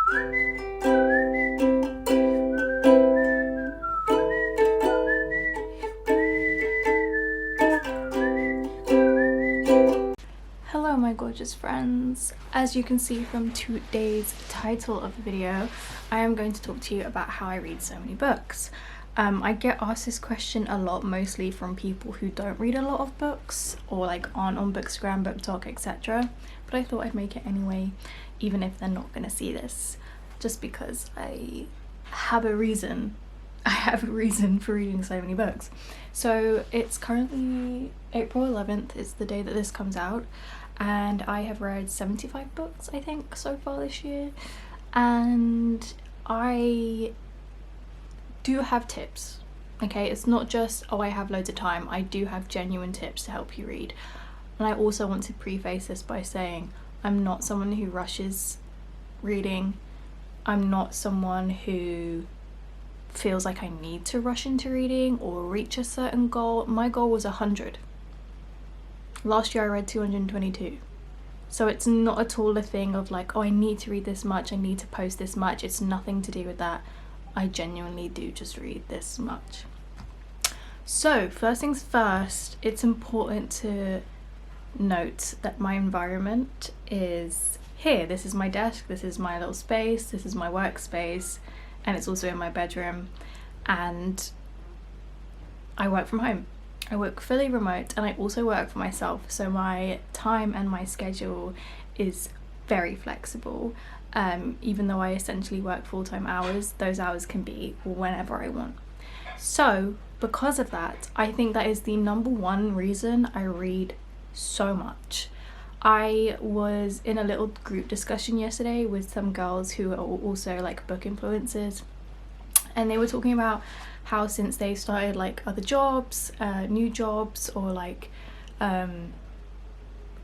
Hello my gorgeous friends. As you can see from today's title of the video, I am going to talk to you about how I read so many books. I get asked this question a lot, mostly from people who don't read a lot of books or like aren't on Bookstagram, BookTok, etc. But I thought I'd make it anyway, even if they're not gonna see this, just because I have a reason. I have a reason for reading so many books. So it's currently April 11th is the day that this comes out, and I have read 75 books I think so far this year, and I do have tips. Okay, it's not just, oh, I have loads of time. I do have genuine tips to help you read. And I also want to preface this by saying I'm not someone who rushes reading. I'm not someone who feels like I need to rush into reading or reach a certain goal. My goal was 100. Last year I read 222. So it's not at all a thing of like, oh, I need to read this much, I need to post this much. It's nothing to do with that. I genuinely do just read this much. So first things first, it's important to note that my environment is here. This is my desk, this is my little space, this is my workspace, and it's also in my bedroom, and I work from home. I work fully remote, and I also work for myself, so my time and my schedule is very flexible. Even though I essentially work full-time hours, those hours can be whenever I want. So because of that, I think that is the number one reason I read so much. I was in a little group discussion yesterday with some girls who are also like book influencers, and they were talking about how since they started like other jobs, new jobs, or like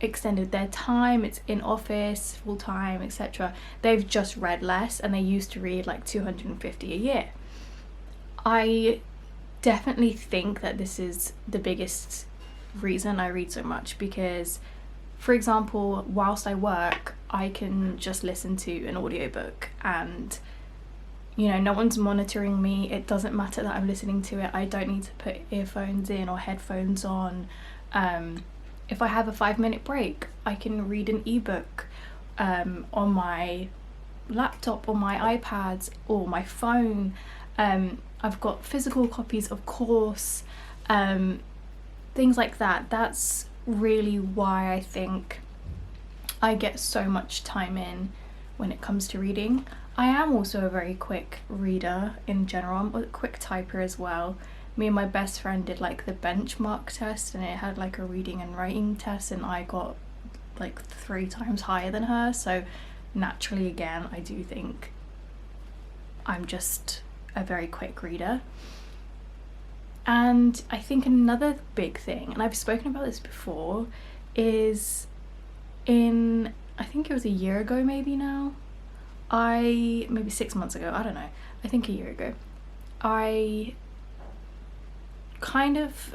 extended their time, it's in office, full-time, etc., they've just read less, and they used to read like 250 a year. I definitely think that this is the biggest reason I read so much, because for example, whilst I work, I can just listen to an audiobook, and you know, no one's monitoring me. It doesn't matter that I'm listening to it. I don't need to put earphones in or headphones on. If I have a 5-minute break, I can read an ebook on my laptop, or my iPads, or my phone. I've got physical copies, of course, things like that. That's really why I think I get so much time in when it comes to reading. I am also a very quick reader in general. I'm a quick typer as well. Me and my best friend did like the benchmark test, and it had like a reading and writing test, and I got like 3 times higher than her. So naturally, again, I do think I'm just a very quick reader. And I think another big thing, and I've spoken about this before, is I think it was a year ago maybe now, maybe 6 months ago, I don't know, I think a year ago, I kind of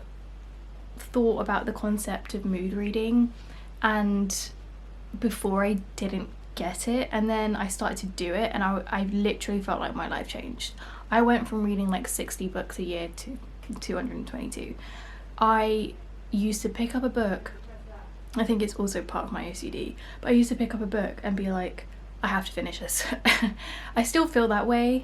thought about the concept of mood reading, and before I didn't get it, and then I started to do it, and I literally felt like my life changed. I went from reading like 60 books a year to 222. I used to pick up a book, I think it's also part of my OCD, but I used to pick up a book and be like, I have to finish this. I still feel that way,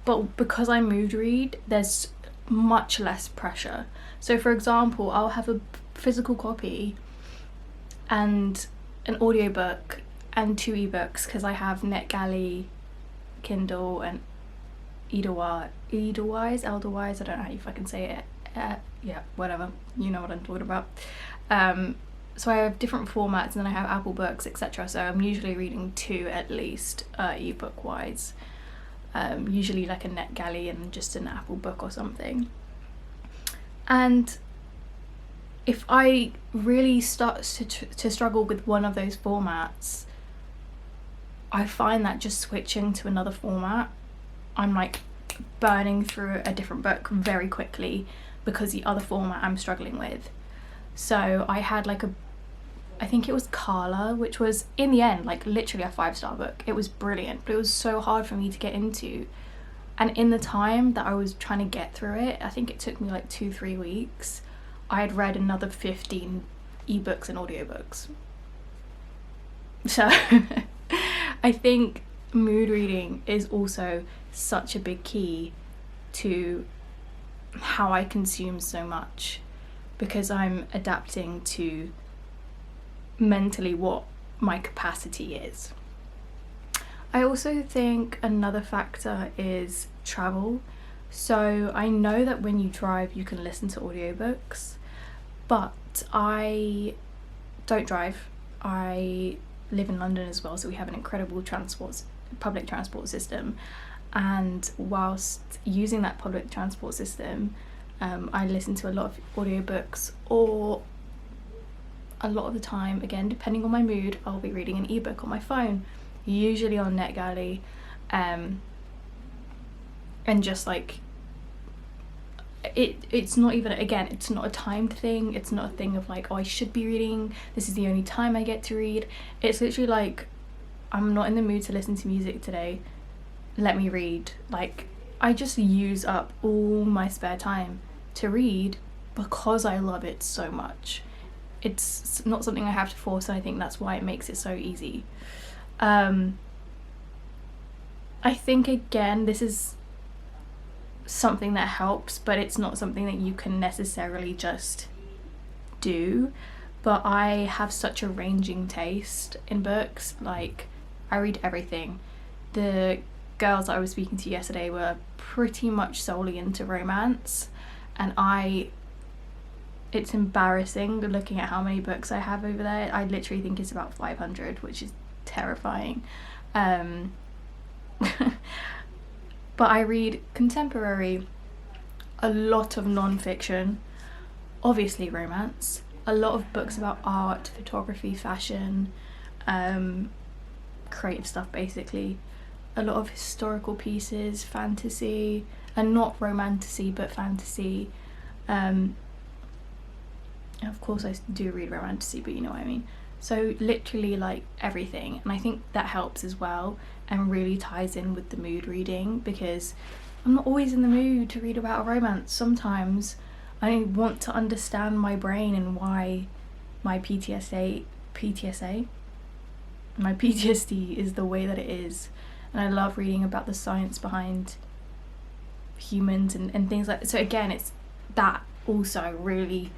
but because I mood read, there's much less pressure. So for example, I'll have a physical copy and an audiobook and 2 ebooks, because I have NetGalley, Kindle, and 𝙂𝙧𝙧𝙀, I don't know how you fucking say it. Yeah, whatever, you know what I'm talking about. So I have different formats, and then I have Apple Books, etc. So I'm usually reading 2 at least, ebook wise. Usually like a NetGalley and just an Apple Book or something. And if I really start to struggle with one of those formats, I find that just switching to another format, I'm like burning through a different book very quickly because the other format I'm struggling with. So I had like I think it was 𝙃𝙚, which was in the end like literally a 5-star book. It was brilliant, but it was so hard for me to get into, and in the time that I was trying to get through it, I think it took me like 2-3 weeks, I had read another 15 ebooks and audiobooks. So I think mood reading is also such a big key to how I consume so much, because I'm adapting to mentally what my capacity is. I also think another factor is travel. So I know that when you drive you can listen to audiobooks, but I don't drive. I live in London as well, so we have an incredible public transport system, and whilst using that public transport system, I listen to a lot of audiobooks, or a lot of the time, again depending on my mood, I'll be reading an ebook on my phone, usually on NetGalley, and just like it's not even, again, it's not a timed thing, it's not a thing of like, oh, I should be reading, this is the only time I get to read. It's literally like, I'm not in the mood to listen to music today, let me read. Like, I just use up all my spare time to read because I love it so much. It's not something I have to force, and I think that's why it makes it so easy. I think, again, this is something that helps, but it's not something that you can necessarily just do. But I have such a ranging taste in books. Like, I read everything. The girls that I was speaking to yesterday were pretty much solely into romance, and it's embarrassing looking at how many books I have over there. I literally think it's about 500, which is terrifying. But I read contemporary, a lot of non-fiction, obviously romance, a lot of books about art, photography, fashion, creative stuff basically, a lot of historical pieces, fantasy, and not romantasy but fantasy. And of course I do read romantasy, but you know what I mean. So literally like everything, and I think that helps as well and really ties in with the mood reading, because I'm not always in the mood to read about a romance. Sometimes I want to understand my brain and why my PTSD is the way that it is, and I love reading about the science behind humans and things like that. So again, it's that also really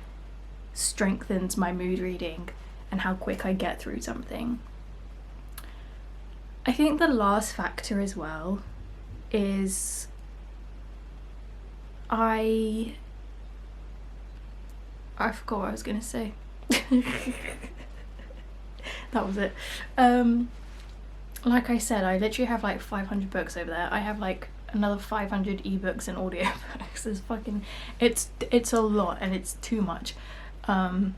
strengthens my mood reading and how quick I get through something. I think the last factor as well is I forgot what I was gonna say. That was it. Like I said, I literally have like 500 books over there. I have like another 500 ebooks and audiobooks. It's fucking, it's a lot, and it's too much. And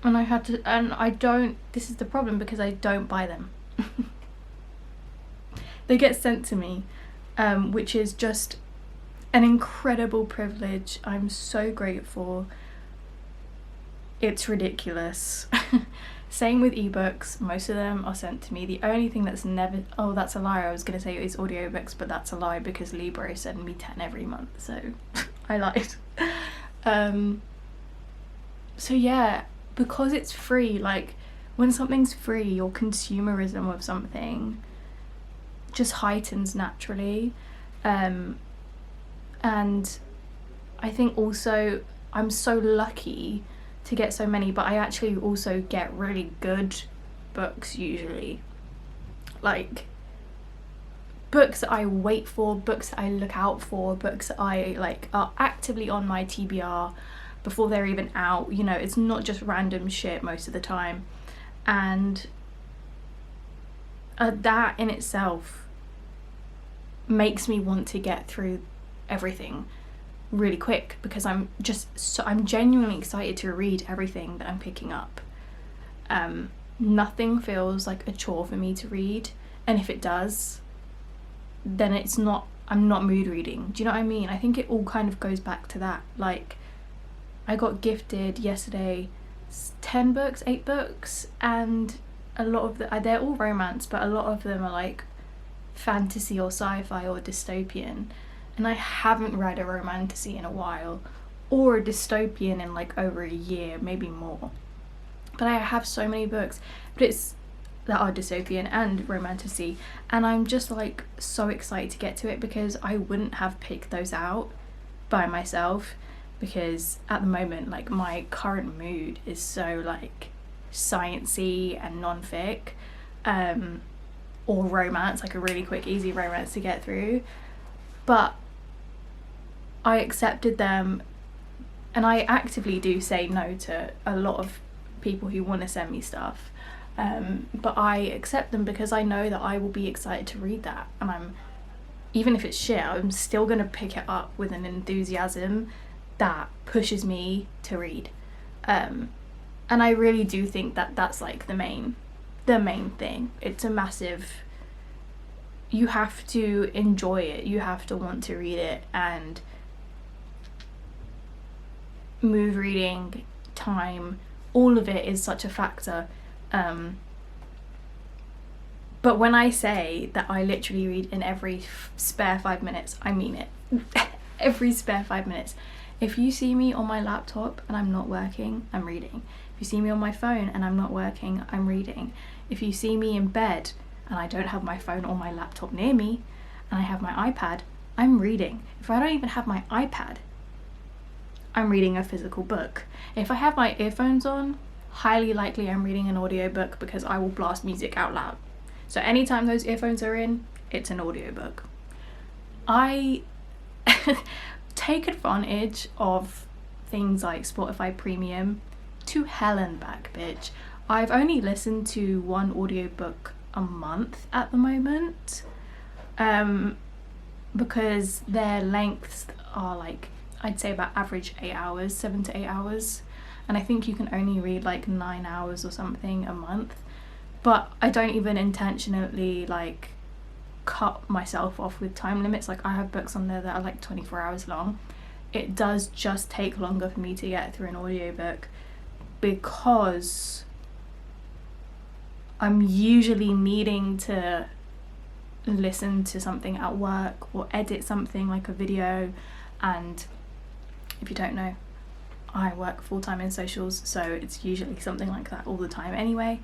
I don't, this is the problem, because I don't buy them. They get sent to me, which is just an incredible privilege. I'm so grateful. It's ridiculous. Same with ebooks, most of them are sent to me. The only thing that's never, oh that's a lie, I was gonna say it's audiobooks, but that's a lie because Libro send me 10 every month, so I lied. So yeah, because it's free, like when something's free, your consumerism of something just heightens naturally. And I think also I'm so lucky to get so many, but I actually also get really good books usually, like books that I wait for, books that I look out for, books that I like are actively on my TBR before they're even out, you know. It's not just random shit most of the time, and that in itself makes me want to get through everything really quick, because I'm genuinely excited to read everything that I'm picking up. Nothing feels like a chore for me to read, and if it does, then I'm not mood reading. Do you know what I mean? I think it all kind of goes back to that. Like, I got gifted yesterday 10 books, 8 books, and a lot of they're all romance, but a lot of them are like fantasy or sci-fi or dystopian, and I haven't read a romantasy in a while, or a dystopian in like over a year, maybe more. But I have so many books that are dystopian and romantasy, and I'm just like so excited to get to it, because I wouldn't have picked those out by myself, because at the moment like my current mood is so like sciencey and non-fic, or romance, like a really quick easy romance to get through. But I accepted them, and I actively do say no to a lot of people who want to send me stuff, but I accept them because I know that I will be excited to read that, and even if it's shit, I'm still gonna pick it up with an enthusiasm that pushes me to read, and I really do think that that's like the main thing. It's a massive, you have to enjoy it, you have to want to read it, and mood reading, time, all of it is such a factor. But when I say that I literally read in every spare 5 minutes, I mean it. Every spare 5 minutes. If you see me on my laptop and I'm not working, I'm reading. If you see me on my phone and I'm not working, I'm reading. If you see me in bed and I don't have my phone or my laptop near me and I have my iPad, I'm reading. If I don't even have my iPad, I'm reading a physical book. If I have my earphones on, highly likely I'm reading an audiobook, because I will blast music out loud. So anytime those earphones are in, it's an audiobook. I take advantage of things like Spotify Premium to hell and back, bitch. I've only listened to one audiobook a month at the moment, because their lengths are like, I'd say about average 8 hours, 7 to 8 hours, and I think you can only read like 9 hours or something a month. But I don't even intentionally like cut myself off with time limits. Like I have books on there that are like 24 hours long. It does just take longer for me to get through an audiobook, because I'm usually needing to listen to something at work or edit something like a video. And if you don't know, I work full-time in socials, so it's usually something like that all the time anyway.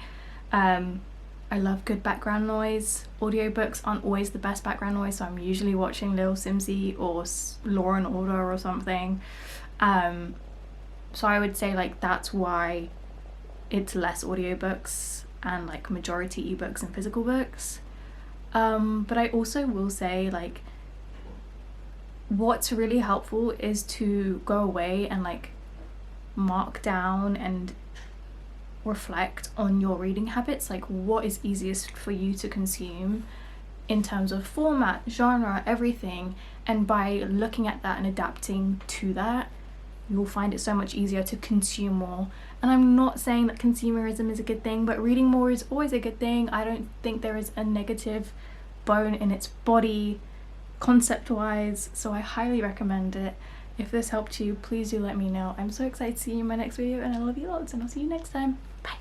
I love good background noise. Audiobooks aren't always the best background noise, so I'm usually watching Little Simsy or Law and Order or something. So I would say like that's why it's less audiobooks and like majority ebooks and physical books. But I also will say like what's really helpful is to go away and like mark down and reflect on your reading habits, like what is easiest for you to consume in terms of format, genre, everything, and by looking at that and adapting to that, you'll find it so much easier to consume more. And I'm not saying that consumerism is a good thing, but reading more is always a good thing. I don't think there is a negative bone in its body concept wise, so I highly recommend it. If this helped you, please do let me know. I'm so excited to see you in my next video, and I love you lots, and I'll see you next time. Bye.